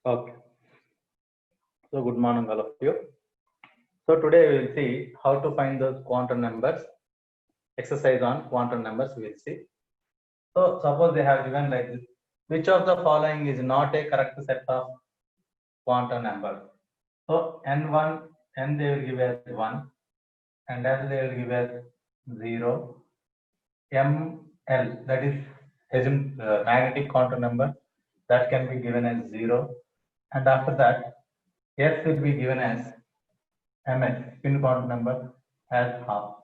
Okay. So good morning, all of you. So today we will see how to find those quantum numbers. Exercise on quantum numbers we will see. So suppose they have given like this. Which of the following is not a correct set of quantum numbers? So n1, n they will give as 1, and l they will give as 0. ml, that is magnetic quantum number, that can be given as 0. And after that, s will be given as ms, spin quantum number, as half.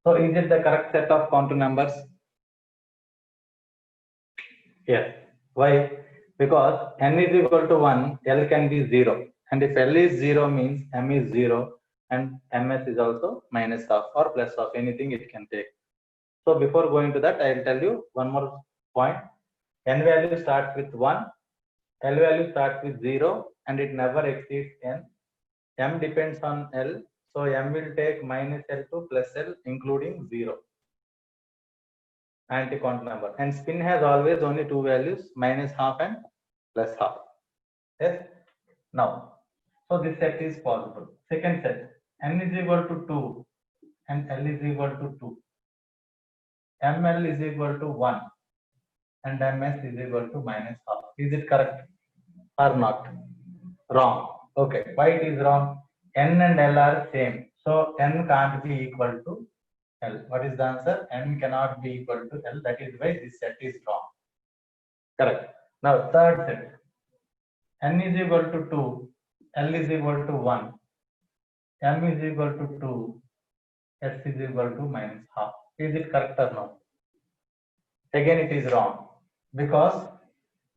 So is it the correct set of quantum numbers? Yes. Why? Because n is equal to 1, L can be 0. And if L is 0 means M is 0 and MS is also minus half or plus half, anything it can take. So before going to that, I will tell you one more point. N value starts with 1, L value starts with 0 and it never exceeds N. M depends on L. So M will take minus L to plus L including 0. Anti-quantum number, and spin has always only two values, minus half and plus half. Yes. Now, so this set is possible. Second set, n is equal to 2 and L is equal to 2. ML is equal to 1 and MS is equal to minus half. Is it correct or not? Wrong. Okay. Why it is wrong? N and L are same. So N can't be equal to L. What is the answer? N cannot be equal to L. That is why this set is wrong. Correct. Now third set. N is equal to 2, L is equal to 1, M is equal to 2, S is equal to minus half. Is it correct or no? Again it is wrong. Because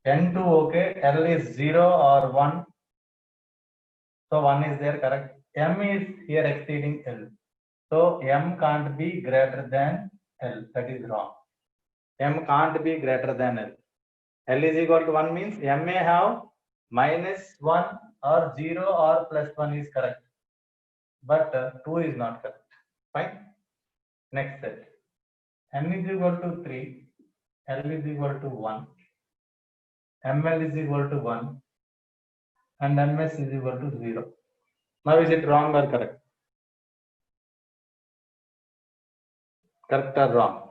N2 okay, L is 0 or 1. So 1 is there, correct. M is here exceeding L. So M can't be greater than L. That is wrong. M can't be greater than L. L is equal to 1 means M may have minus 1 or 0 or plus 1 is correct. But 2 is not correct. Fine. Next set. N is equal to 3, L is equal to 1, ML is equal to 1, and MS is equal to 0. Now is it wrong or correct? Correct or wrong?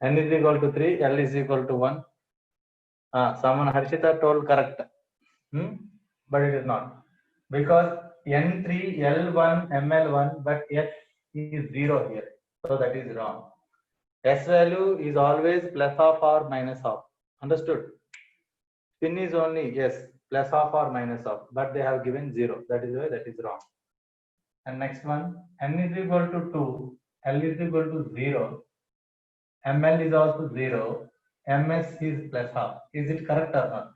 N is equal to 3, L is equal to 1. Someone Harshita told correct. But it is not. Because N3, L1, ML1, but S is 0 here. So that is wrong. S value is always plus half or minus half. Understood? Spin is only, yes, plus half or minus half, but they have given 0. That is why that is wrong. And next one, N is equal to 2, L is equal to 0, ML is also 0, MS is plus half. Is it correct or not?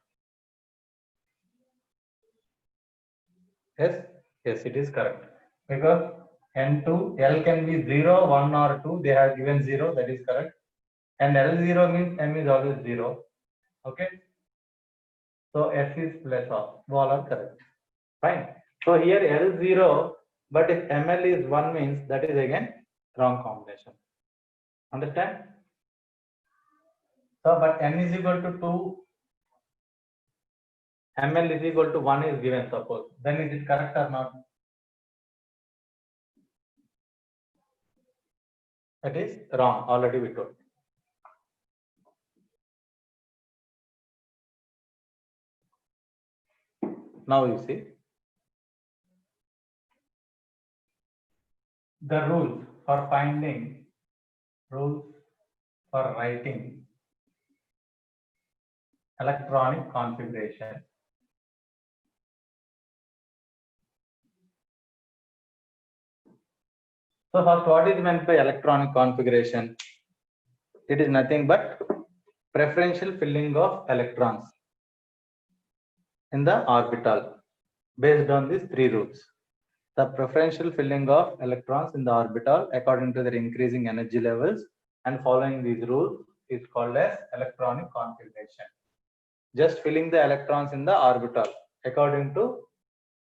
Yes, yes, it is correct. Because N2, L can be 0, 1 or 2. They have given 0, that is correct. And L0 means M is always 0. Okay. So S is plus half. All are correct. Fine. So here L0, but if ML is 1 means that is again wrong combination. Understand? So, but N is equal to 2, ML is equal to 1 is given, suppose. Then is it correct or not? That is wrong. Already we told. Now you see. The rules for finding, rules for writing electronic configuration. So first, what is meant by electronic configuration? It is nothing but preferential filling of electrons in the orbital based on these three rules. The preferential filling of electrons in the orbital according to their increasing energy levels and following these rules is called as electronic configuration. Just filling the electrons in the orbital according to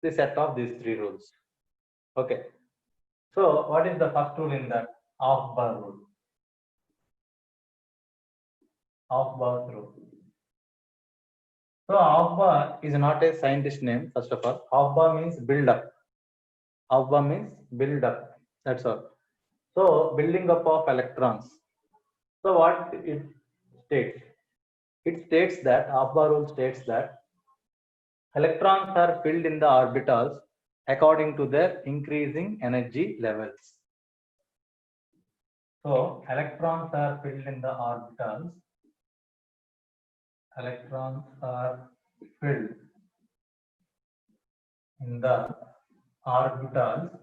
the set of these three rules. Okay. So what is the first rule in that? Aufbau rule. Aufbau rule. So Aufbau is not a scientist name, first of all. Aufbau means build up. Aufbau means build up. That's all. So building up of electrons. So what it states? It states that Aufbau rule states that electrons are filled in the orbitals according to their increasing energy levels. So electrons are filled in the orbitals. Electrons are filled in the orbitals.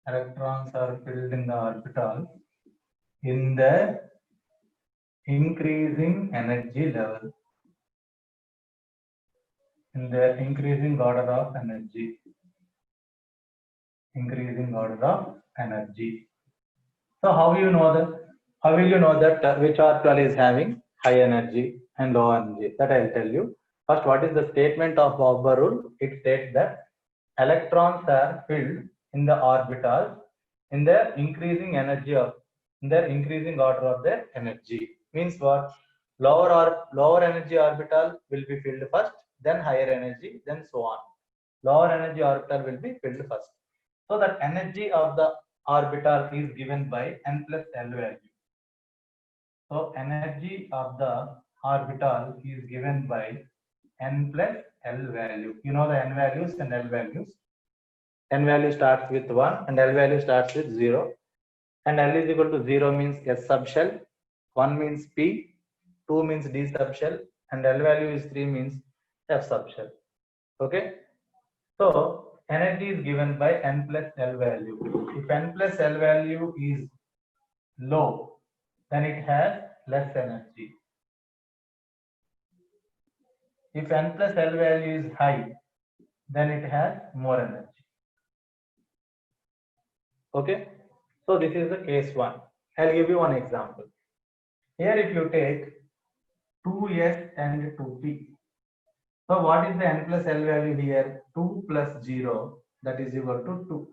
Electrons are filled in the orbitals in the increasing energy level. In the increasing order of energy. Increasing order of energy. So how you know that? How will you know that which orbital is having high energy and low energy? That I'll tell you. First, what is the statement of Aufbau rule? It states that electrons are filled in the orbitals in their increasing energy of in their increasing order of their energy. Means what? Lower energy orbital will be filled first, then higher energy, then so on. Lower energy orbital will be filled first. So that energy of the orbital is given by n plus L value. So energy of the orbital is given by n plus L value. You know the n values and L values. N value starts with 1 and L value starts with 0. And L is equal to 0 means S subshell, 1 means P, 2 means D subshell, and L value is 3 means F subshell. Okay. So energy is given by n plus L value. If n plus L value is low, then it has less energy. If n plus L value is high, then it has more energy. Okay. So this is the case 1. I'll give you one example. Here if you take 2s and 2p. So what is the n plus L value here? 2 plus 0, that is equal to 2.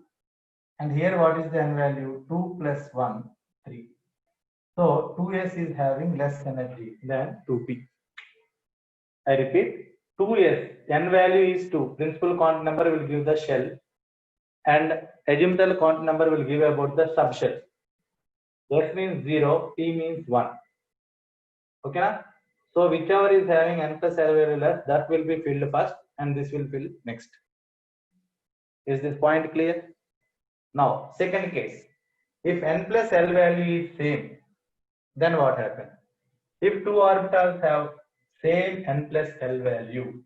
And here what is the n value? 2 plus 1, 3. So 2s is having less energy than 2p. I repeat, 2s, n value is 2. Principal quantum number will give the shell and azimuthal quantum number will give about the subshell. S means 0, P means 1. Okay, na? So whichever is having n plus L value less, that will be filled first and this will fill next. Is this point clear? Now, second case. If n plus L value is same, then what happens? If two orbitals have same n plus L value,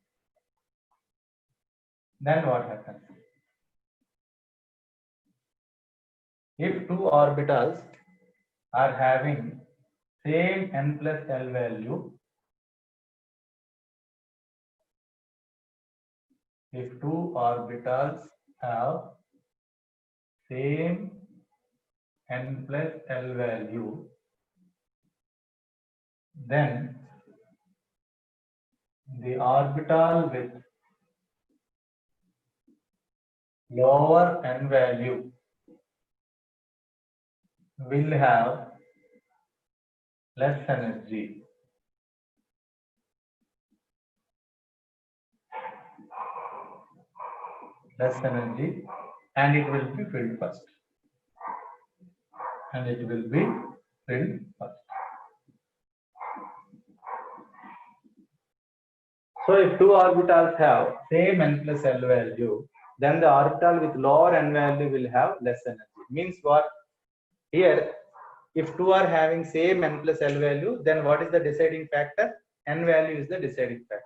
then what happens? If two orbitals are having same n plus L value, if two orbitals have same n plus L value, then the orbital with lower n value will have less energy. Less energy, and it will be filled first. And it will be filled first. So if two orbitals have same n plus L value, then the orbital with lower n value will have less energy. Means what? Here, if two are having same n plus L value, then what is the deciding factor? N value is the deciding factor.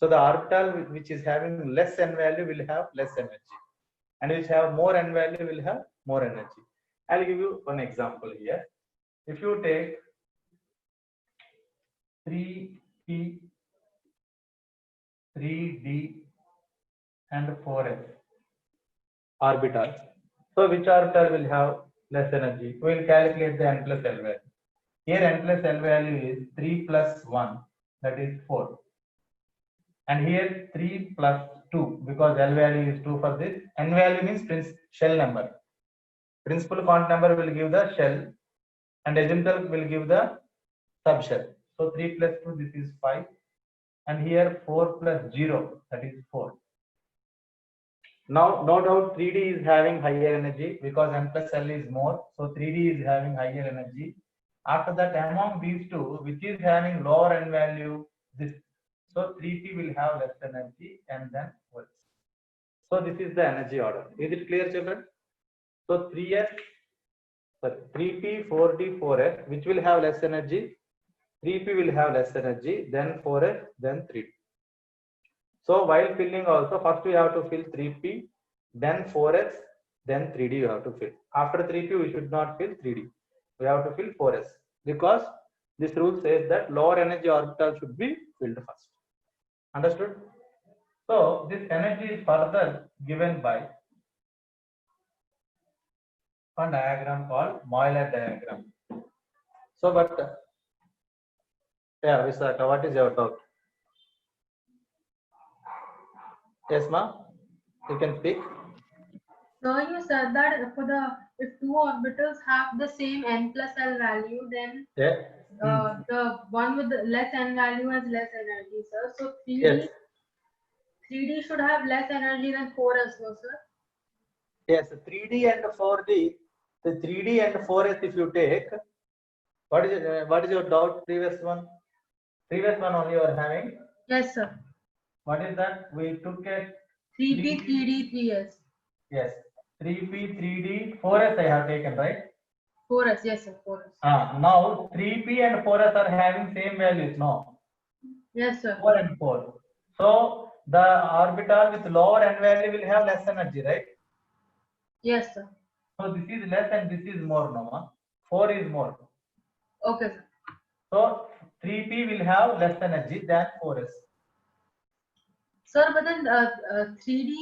So the orbital which is having less n value will have less energy, and which have more n value will have more energy. I'll give you one example here. If you take 3p, 3d, and 4s orbitals, so which orbital will have less energy? We will calculate the n plus L value. Here n plus L value is 3 plus 1, that is 4. And here 3 plus 2, because L value is 2 for this. N value means shell number. Principal quantum number will give the shell and azimuthal will give the subshell. So 3 plus 2, this is 5. and here 4 plus 0, that is 4. Now, no doubt 3D is having higher energy because n plus L is more. So 3D is having higher energy. After that, among these two, which is having lower n value, this. So 3P will have less energy and then 4S. So this is the energy order. Is it clear, children? So 3P, 4D, 4S, which will have less energy. 3P will have less energy, then 4S, then 3D. So while filling also, first we have to fill 3P, then 4S, then 3D you have to fill. After 3P, we should not fill 3D. We have to fill 4S because this rule says that lower energy orbital should be filled first. Understood? So this energy is further given by a diagram called Moeller diagram. So, but yeah, Visakha, what is your doubt? Yes, ma, you can speak. So you said that if two orbitals have the same n plus L value, then Yeah. the one with the less n value has less energy, sir. So 3D, Yes. 3D should have less energy than 4S, no, sir? Yes, 3D and 4D. The 3D and 4S, if you take, what is your doubt? Previous one only you are having. Yes, sir. What is that? We took a 3P, 3D, 3S. Yes, 3P, 3D, 4S I have taken, right? 4S, yes, sir, 4S. Now 3P and 4S are having same values, no? Yes, sir. 4 and 4. So the orbital with lower n value will have less energy, right? Yes, sir. So this is less and this is more, no? Ma? 4 is more. Okay, sir. So 3P will have less energy than 4S. Sir, but then 3D.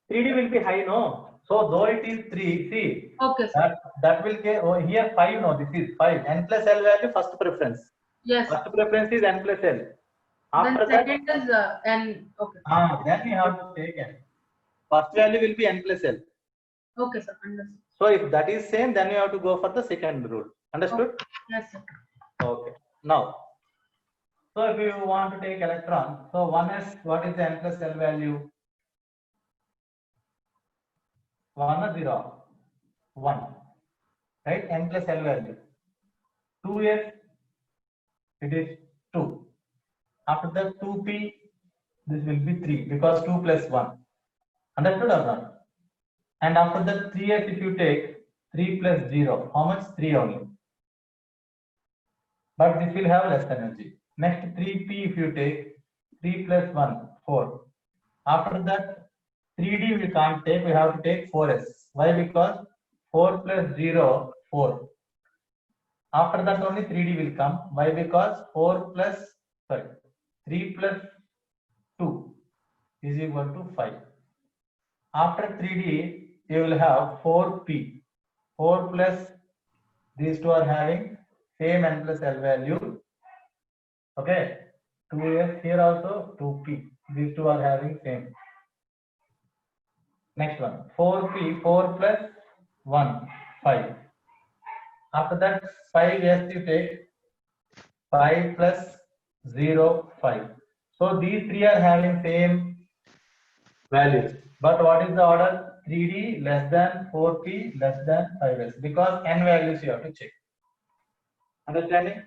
3D will be high, no? So though it is 3, see. Okay, sir. That will get, oh, here 5, no, this is 5. N plus L value first preference. Yes. First preference is N plus L. After then second that, is N. Okay. Then we have to take N. First value will be N plus L. Okay, sir. Understood. So if that is same, then you have to go for the second rule. Understood? Okay. Yes, sir. Okay. Now, so if you want to take electron, so 1s, what is the N plus L value? 1 or 0? 1. Right? N plus L value. 2s, it is 2. After that 2p, this will be 3 because 2 plus 1. Understood or not? And after that 3s, if you take 3 plus 0, how much? 3 only. But this will have less energy. Next 3p, if you take 3 plus 1, 4. After that 3d we can't take, we have to take 4s. Why? Because 4 plus 0, 4. After that only 3d will come. Why? Because 3 plus 2 is equal to 5. After 3d, you will have 4p. 4 plus these two are having same n plus L value. Okay. 2s here also 2p. These two are having same. Next one 4p, 4 plus 1, 5. After that 5s you take 5 plus 0, 5. So these three are having same values. But what is the order? 3d less than 4p less than 5s because n values you have to check. Understanding?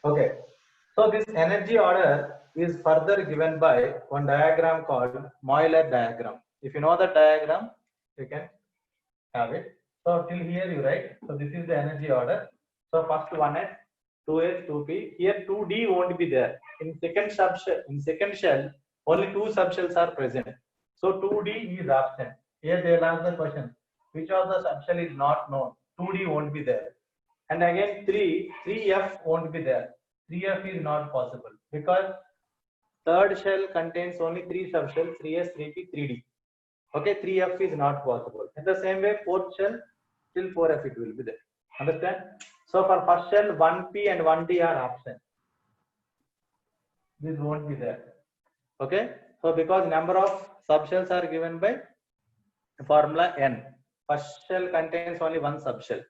Okay. So this energy order is further given by one diagram called Moeller diagram. If you know the diagram, you can have it. So till here you write. So this is the energy order. So first 1s, 2s, 2p. Here 2d won't be there. In second shell, only two subshells are present. So 2d is absent. Here they will ask the question, which of the subshell is not known? 2d won't be there. And again 3f won't be there. 3f is not possible because third shell contains only 3 subshells, 3s, 3p, 3d. Okay, 3f is not possible. In the same way, fourth shell, till 4f it will be there. Understand? So for first shell, 1p and 1d are absent. This won't be there. Okay, so because number of subshells are given by formula n. First shell contains only one subshell.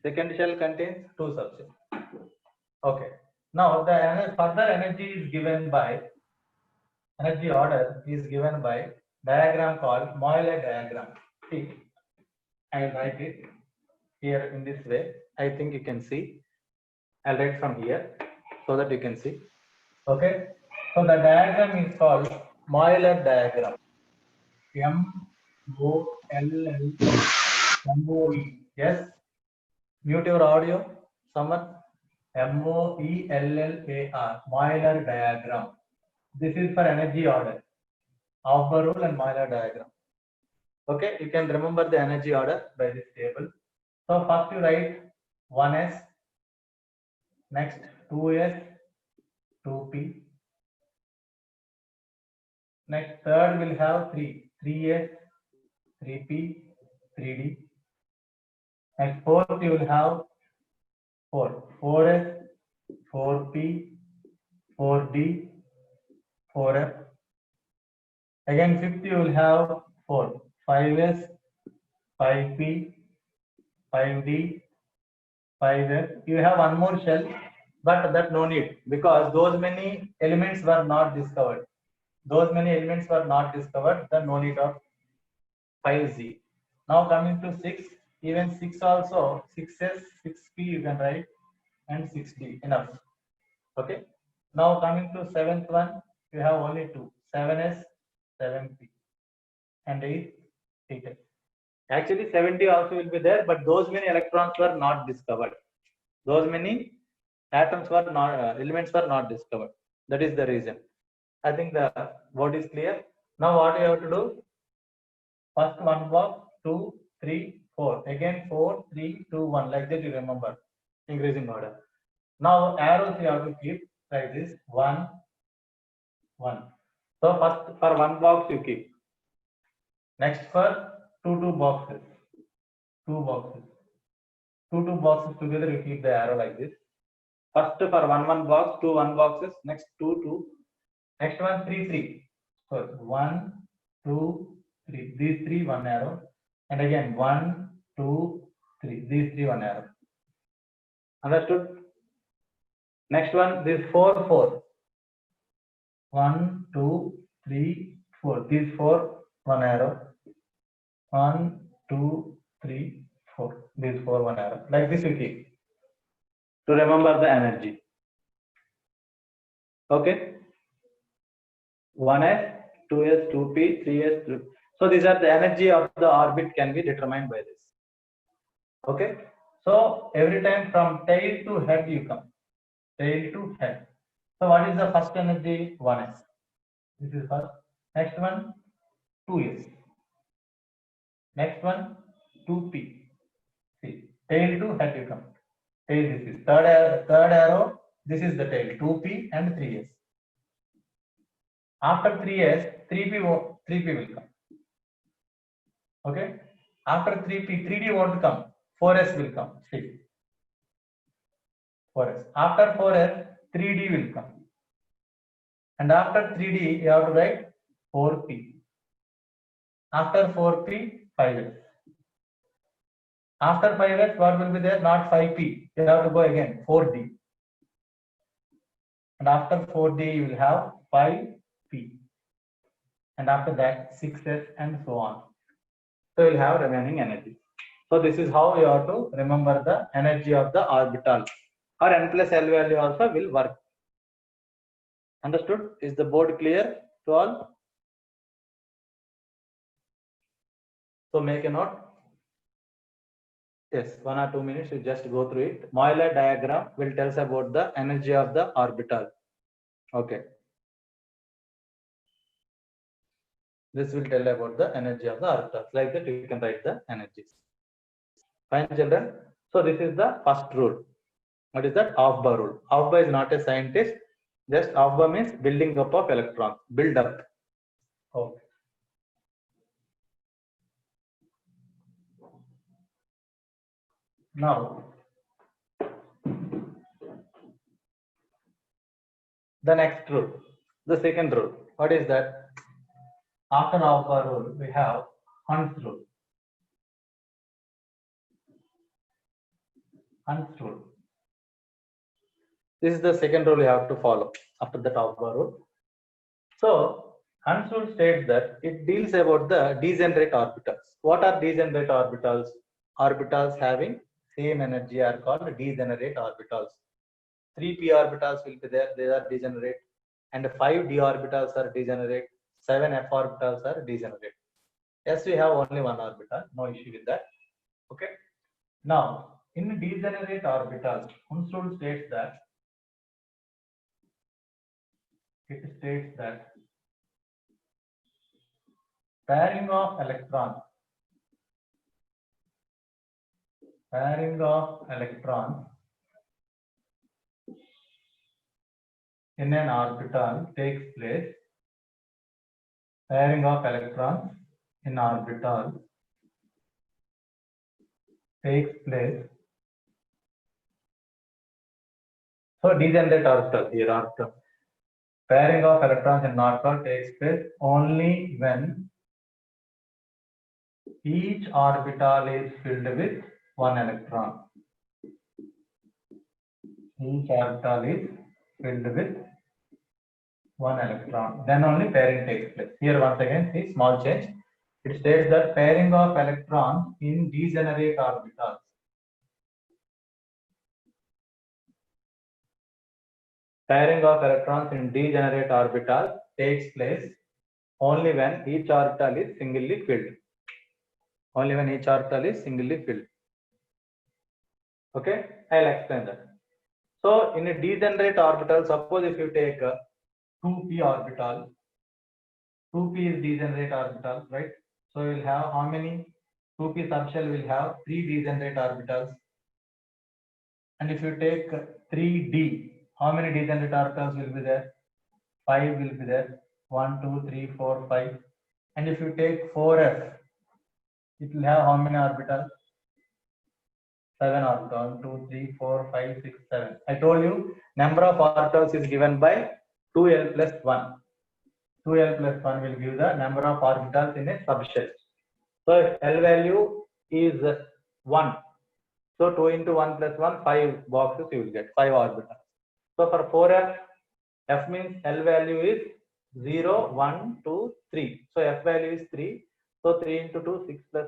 Second shell contains 2 subshells. Okay. Now the further energy is given by energy order is given by diagram called Moeller diagram. See, I will write it here in this way. I think you can see. I'll write from here so that you can see. Okay. So the diagram is called Moeller diagram. M-O-L-L-M-O-E. Yes. Mute your audio. Someone. M-O-E-L-L-A-R. Moeller diagram. This is for energy order. Auber rule and Moeller diagram. Okay. You can remember the energy order by this table. So first you write 1s. Next 2s. 2p. Next third will have 3s, 3p, 3d. Next fourth you will have 4s, 4p, 4d, 4f. Again fifth you will have 4, 5s, 5p, 5d, 5f. You have one more shell, but that no need because those many elements were not discovered. Those many elements were not discovered, then no need of 5z. Now coming to 6, even 6 also, 6s, 6p you can write and 6d, enough. Okay. Now coming to 7th one, you have only 2, 7s, 7p and 8s. Actually 70 also will be there, but those many electrons were not discovered. Those many atoms were not, elements were not discovered. That is the reason. I think the word is clear. Now what you have to do? First one box, 2, 3, 4. Again 4, 3, 2, 1. Like that you remember. Increasing order. Now arrows you have to keep like this. 1, 1. So first for one box you keep. Next for two boxes. 2 boxes. Two boxes together you keep the arrow like this. First for one box, 2 1 boxes. Next 2. Next one 3. So 1, 2, 3. These 3 1 arrow. And again 1, 2, 3. These 3 1 arrow. Understood? Next one, this 4. 1, 2, 3, 4. These 4 1 arrow. 1, 2, 3, 4. These 4 1 arrow. Like this you keep to remember the energy. Okay. 1s, 2s, 2p, 3s, 3. So these are the energy of the orbit can be determined by this. Okay. So every time from tail to head you come. Tail to head. So what is the first energy? 1s. This is first. Next one 2s. Next one 2p. See, tail to head you come. Tail this is third arrow. This is the tail 2p and 3s. After 3s, 3p will come. Okay. After 3p, 3d won't come. 4s will come. See. 4s. After 4s, 3d will come. And after 3d, you have to write 4p. After 4p, 5s. After 5s, what will be there? Not 5p. You have to go again, 4d. And after 4d, you will have 5p. And after that, 6s and so on. So you will have remaining energy. So this is how you have to remember the energy of the orbital. Or n plus L value also will work. Understood? Is the board clear to all? So make a note. Yes, 1 or 2 minutes, you just go through it. Moeller diagram will tell us about the energy of the orbital. Okay. This will tell about the energy of the orbitals. Like that, you can write the energies. Fine, children. So this is the first rule. What is that? Aufbau rule. Aufbau is not a scientist. Just Aufbau means building up of electrons. Build up. Okay. Now, the next rule, the second rule. What is that? After Aufbau rule, we have Hund's rule. Hund's rule. This is the second rule you have to follow after the top bar rule. So Hund's rule states that it deals about the degenerate orbitals. What are degenerate orbitals? Orbitals having same energy are called degenerate orbitals. 3p orbitals will be there, they are degenerate, and 5d orbitals are degenerate, 7f orbitals are degenerate. Yes, we have only one orbital, no issue with that. Okay. Now, in degenerate orbitals, Hund's rule states that pairing of electrons in an orbital takes place. Pairing of electrons in orbital takes place. So degenerate orbital here orbital. Pairing of electrons in orbital takes place only when each orbital is filled with one electron. Each orbital is filled with one electron. Then only pairing takes place. Here once again, see small change. It states that pairing of electrons in degenerate orbitals. Pairing of electrons in degenerate orbital takes place only when each orbital is singly filled. Only when each orbital is singly filled. Okay, I'll explain that. So in a degenerate orbital, suppose if you take a 2p orbital, 2p is degenerate orbital, right? So you will have how many? 2p subshell will have 3 degenerate orbitals. And if you take 3d, how many degenerate orbitals will be there? 5 will be there. 1, 2, 3, 4, 5. And if you take 4f, it will have how many orbitals? 7 orbitals. 1, 2, 3, 4, 5, 6, 7. I told you number of orbitals is given by 2l plus 1. 2l plus 1 will give the number of orbitals in a subshell. So if L value is 1, so 2 into 1 plus 1, 5 boxes you will get, 5 orbitals. So for 4f, f means L value is 0, 1, 2, 3. So f value is 3. So 3 into 2, 6 plus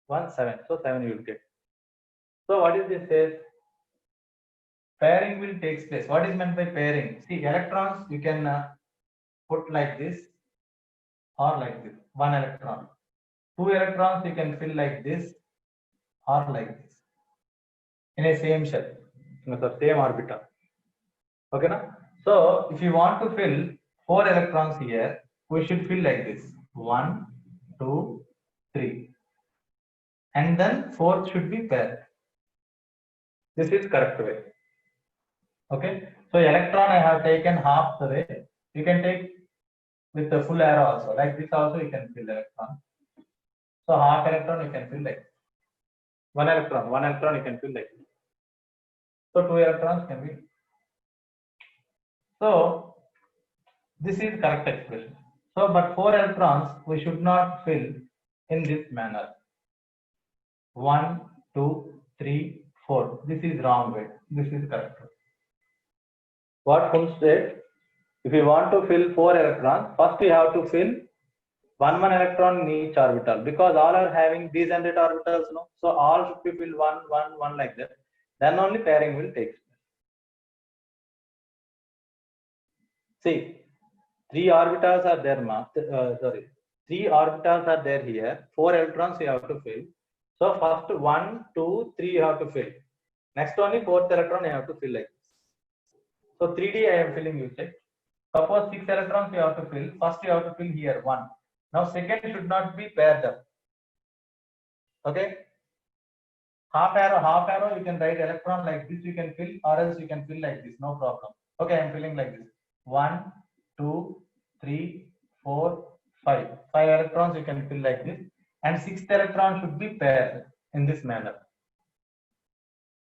1, 7. So 7 you will get. So what is this says? Pairing will take place. What is meant by pairing? See, electrons you can put like this or like this. 1 electron. 2 electrons you can fill like this or like this. In a same shell, same orbital. Okay, na? So if you want to fill 4 electrons here, we should fill like this: 1, 2, 3, and then 4th should be paired. This is correct way. Okay, so electron I have taken half the way. You can take with the full arrow also. Like this also you can fill electron. So half electron you can fill like this. 1 electron you can fill like this. So 2 electrons can be. So this is correct expression. So but 4 electrons we should not fill in this manner. 1, 2, 3, 4. This is wrong way. This is correct. What Hund's said, if you want to fill 4 electrons, first you have to fill 1 electron in each orbital, because all are having degenerate orbitals, no? So all should be filled 1, 1, 1 like that. Then only pairing will take place. See, 3 orbitals are there, 3 orbitals are there here. 4 electrons you have to fill. So first 1, 2, 3 you have to fill. Next only 4th electron you have to fill like this. So 3D I am filling, you check. Suppose 6 electrons you have to fill. First you have to fill here 1. Now second should not be paired up. Okay. Half arrow you can write electron like this, you can fill, or else you can fill like this, no problem. Okay, I am filling like this. 1, 2, 3, 4, 5. 5 electrons you can fill like this, and 6th electron should be paired in this manner.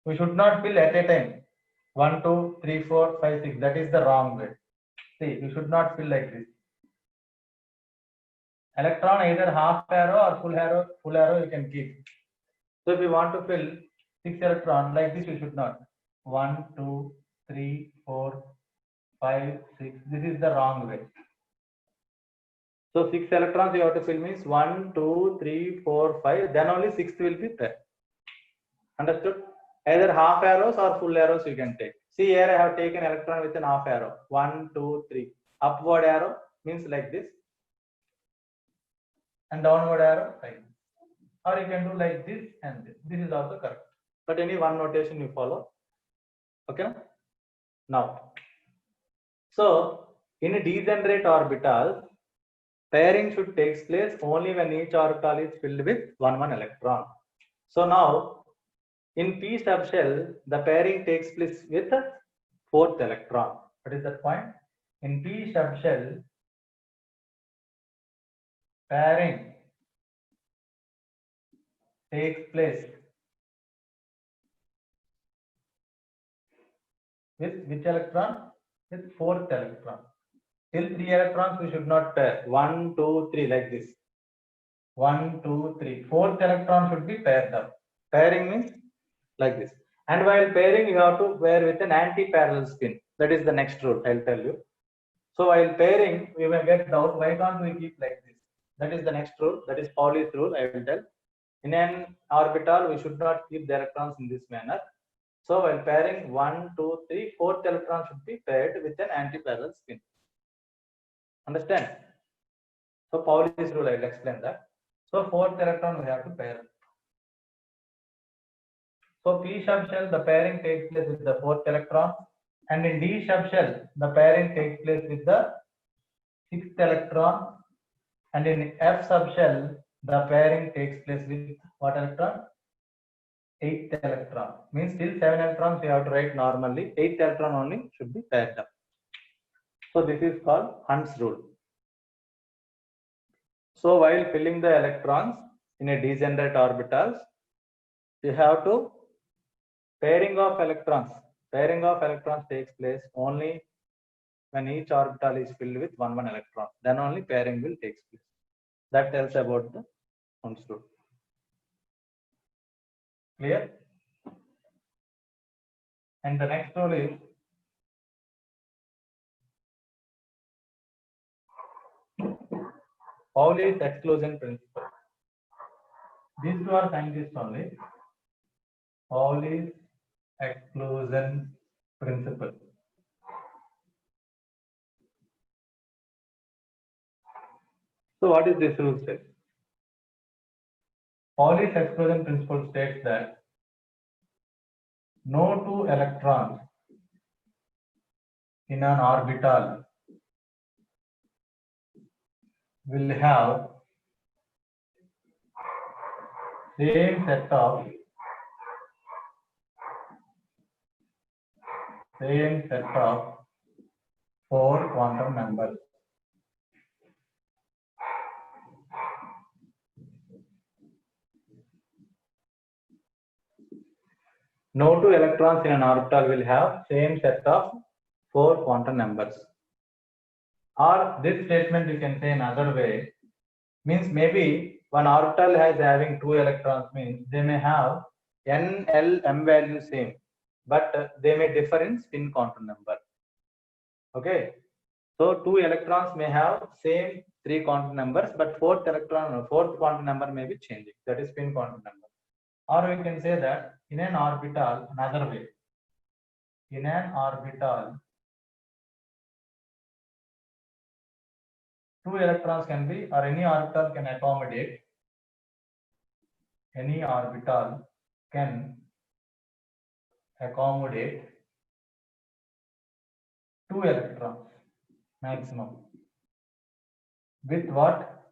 We should not fill at a time. 1, 2, 3, 4, 5, 6. That is the wrong way. See, you should not fill like this. Electron either half arrow or full arrow you can keep. So if you want to fill 6 electrons like this, you should not. 1, 2, 3, 4, 5, 6. This is the wrong way. So 6 electrons you have to fill means 1, 2, 3, 4, 5. Then only 6th will be there. Understood? Either half arrows or full arrows you can take. See here I have taken electron with an half arrow. 1, 2, 3. Upward arrow means like this. And downward arrow like this. Or you can do like this and this. This is also correct. But any one notation you follow. Okay. Now, so in a degenerate orbital, pairing should take place only when each orbital is filled with one electron. So now, in p subshell, the pairing takes place with the 4th electron. What is that point? In p subshell, pairing takes place with which electron? With 4th electron. Till 3 electrons we should not pair. 1, 2, 3 like this. 1, 2, 3. 4th electron should be paired up. Pairing means like this. And while pairing, you have to pair with an anti-parallel spin. That is the next rule. I'll tell you. So while pairing, we may get doubt. Why can't we keep like this? That is the next rule. That is Pauli's rule. I will tell. In an orbital, we should not keep the electrons in this manner. So while pairing 1, 2, 3, 4th electron should be paired with an anti-parallel spin. Understand? So Pauli's rule, I will explain that. So 4th electron we have to pair. So p subshell, the pairing takes place with the 4th electron, and in d subshell, the pairing takes place with the 6th electron, and in f subshell, the pairing takes place with what electron? 8th electron. Means till 7 electrons we have to write normally. 8th electron only should be paired up. So this is called Hund's rule. So while filling the electrons in a degenerate orbitals, you have to pairing of electrons. Pairing of electrons takes place only when each orbital is filled with one electron. Then only pairing will take place. That tells about the Hund's rule. Clear? And the next rule is Pauli's exclusion principle. These two are scientists only. Pauli's exclusion principle. So what is this rule say? Pauli's exclusion principle states that no two electrons in an orbital will have same set of four quantum numbers. No two electrons in an orbital will have same set of four quantum numbers. Or this statement you can say another way, means maybe one orbital has having two electrons, means they may have n, l, m value same, but they may differ in spin quantum number. Okay, so two electrons may have same three quantum numbers, but fourth quantum number may be changing. That is spin quantum number. Or we can say that in an orbital, another way. In an orbital, two electrons can be, or any orbital can accommodate. Any orbital can accommodate two electrons maximum. With what?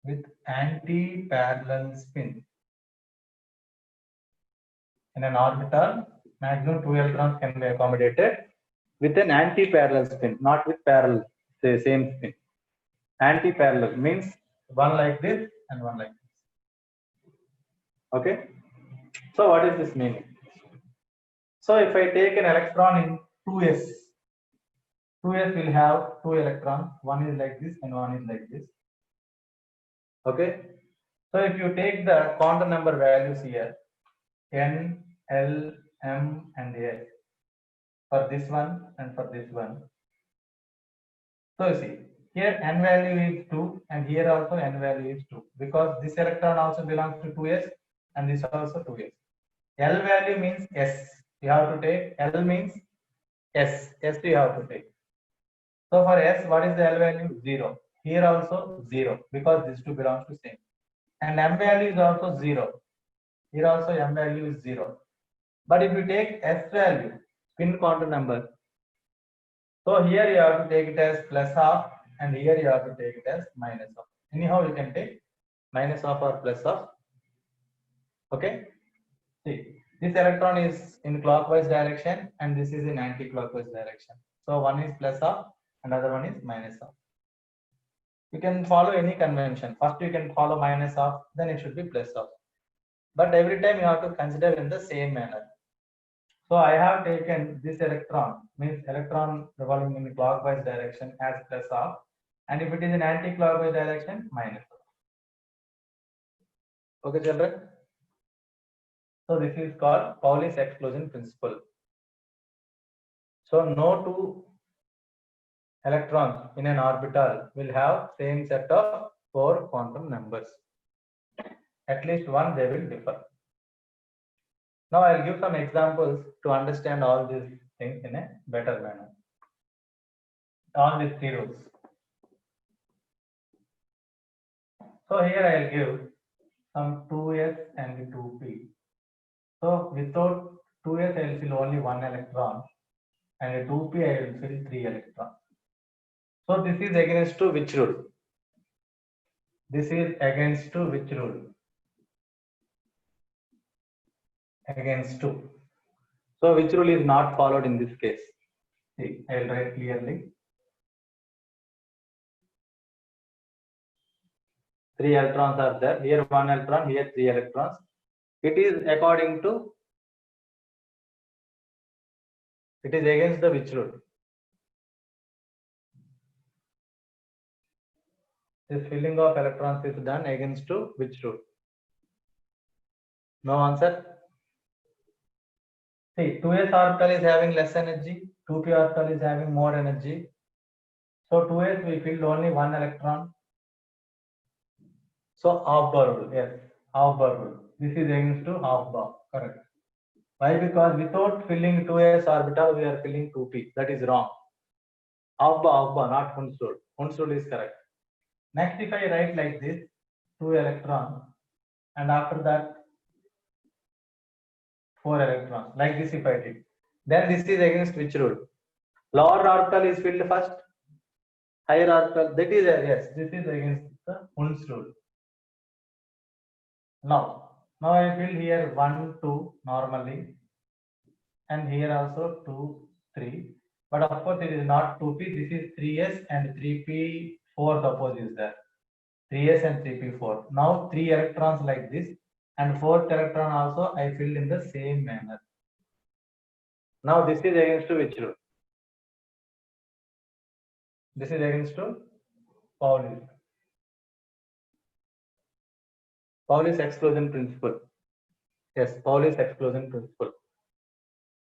With anti-parallel spin. In an orbital, maximum two electrons can be accommodated with an anti-parallel spin, not with parallel, say same spin. Anti-parallel means one like this and one like this. Okay. So what is this meaning? So if I take an electron in 2s, 2s will have two electrons. One is like this and one is like this. Okay. So if you take the quantum number values here, n, l, m, and s. for this one and for this one. So you see, here n value is 2 and here also n value is 2 because this electron also belongs to 2s and this also 2s. L value means s. You have to take L means s. S you have to take. So for s, what is the L value? 0. Here also 0 because these two belongs to same. And m value is also 0. Here also m value is 0. But if you take s value, spin quantum number, so here you have to take it as plus half and here you have to take it as minus half. Anyhow, you can take minus half or plus half. Okay. See, this electron is in clockwise direction and this is in anti-clockwise direction. So one is plus half, another one is minus half. You can follow any convention. First you can follow minus half, then it should be plus half. But every time you have to consider in the same manner. So I have taken this electron, means electron revolving in clockwise direction as plus half, and if it is in anti-clockwise direction, minus half. Okay, children? So this is called Pauli's exclusion principle. So no two electrons in an orbital will have same set of 4 quantum numbers. At least one they will differ. Now I'll give some examples to understand all these things in a better manner. All these 3 rules. So here I'll give some 2s and 2p. So without 2s I will fill only 1 electron and 2p I will fill 3 electrons. So this is against to which rule? This is against to which rule? Against 2. So which rule is not followed in this case? See, I will write clearly. 3 electrons are there. Here 1 electron, here 3 electrons. It is according to, it is against the which rule? This filling of electrons is done against to which rule? No answer. See, 2s orbital is having less energy, 2p orbital is having more energy. So 2s we filled only 1 electron. So half bar rule, yes, half bar rule. This is against to half bar, correct. Why? Because without filling 2s orbital, we are filling 2p. That is wrong. Half bar, not Hund's rule. Hund's rule is correct. Next, if I write like this, 2 electrons, and after that 4 electrons, like this if I did, then this is against which rule? Lower orbital is filled first, higher orbital, that is, yes, this is against the Hund's rule. Now I fill here 1, 2 normally, and here also 2, 3. But of course, it is not 2p, this is 3s and 3p, 4 suppose is there. 3s and 3p4. Now 3 electrons like this, and 4th electron also I filled in the same manner. Now this is against to which rule? This is against to Pauli's. Pauli's exclusion principle. Yes, Pauli's exclusion principle.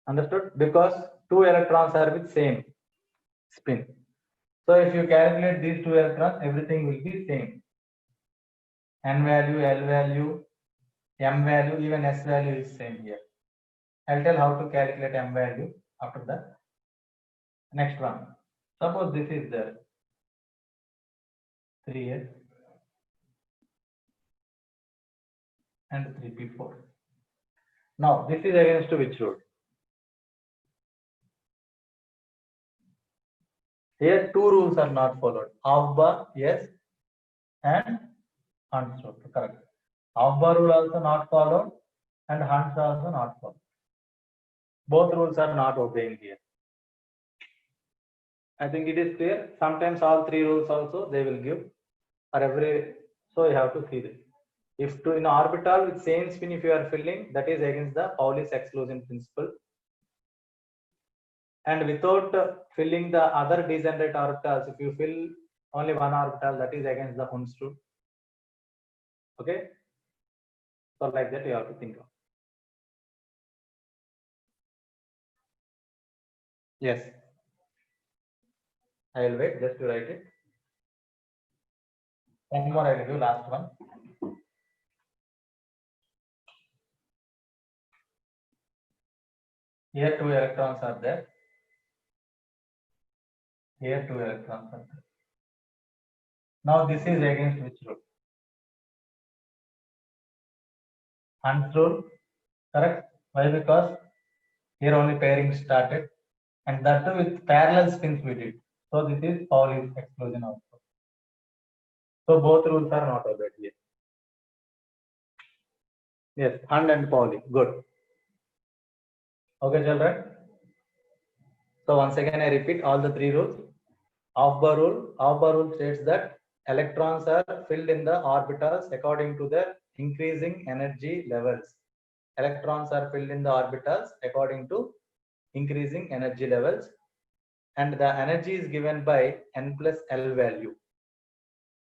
Understood? Because 2 electrons are with same spin. So if you calculate these 2 electrons, everything will be same. N value, L value, M value, even S value is same here. I'll tell how to calculate M value after that. Next one. Suppose this is there. 3s and 3p4. Now this is against to which rule? Here 2 rules are not followed. Half bar, yes, and Hund's rule, correct. Half bar rule also not followed, and Hund's also not followed. Both rules are not obeying here. I think it is clear. Sometimes all 3 rules also they will give, or every, so you have to see this. If to in orbital with same spin, if you are filling, that is against the Pauli's exclusion principle. And without filling the other degenerate orbitals, if you fill only 1 orbital, that is against the Hund's rule. Okay, so like that you have to think of. Yes. I will wait just to write it. One more I will do, last one. Here 2 electrons are there. Here 2 electrons are there. Now this is against which rule? Hund's rule, correct? Why? Because here only pairing started, and that too with parallel spins we did. So this is Pauli's exclusion also. So both rules are not obeyed here. Yes, Hunt and Pauli. Good. Okay, children. So once again I repeat all the 3 rules. Aufbau rule. Aufbau rule states that electrons are filled in the orbitals according to their increasing energy levels. Electrons are filled in the orbitals according to increasing energy levels, and the energy is given by n plus L value.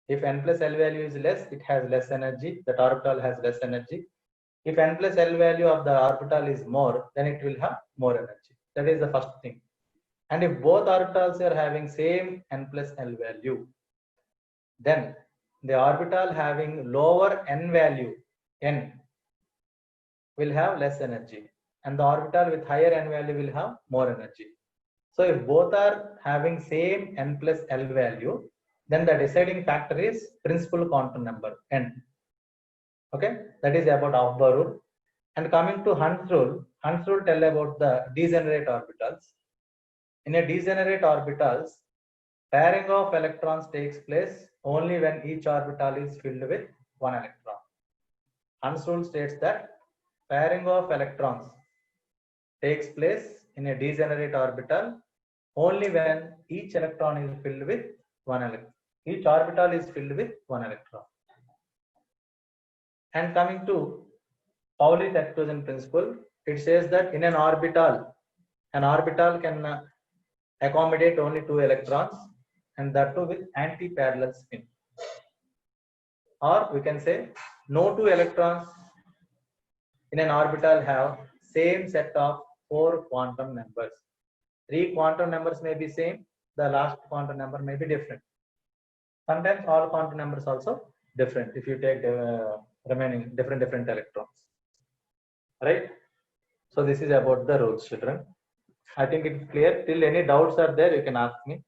If n plus L value is less, it has less energy. That orbital has less energy. If n plus L value of the orbital is more, then it will have more energy. That is the first thing. And if both orbitals are having same n plus L value, then the orbital having lower n value, n, will have less energy, and the orbital with higher n value will have more energy. So if both are having same n plus L value, then the deciding factor is principal quantum number, n. Okay, that is about Aufbau rule. And coming to Hund's rule tell about the degenerate orbitals. In a degenerate orbitals, pairing of electrons takes place only when each orbital is filled with one electron. Hund's rule states that pairing of electrons takes place in a degenerate orbital only when each electron is filled with one electron. Each orbital is filled with one electron. And coming to Pauli's exclusion principle, it says that in an orbital can accommodate only 2 electrons, and that too with anti-parallel spin. Or we can say no 2 electrons in an orbital have same set of 4 quantum numbers. 3 quantum numbers may be same, the last quantum number may be different. Sometimes all quantum numbers also different if you take the remaining different electrons. Right? So this is about the rules, children. I think it's clear. Till any doubts are there, you can ask me.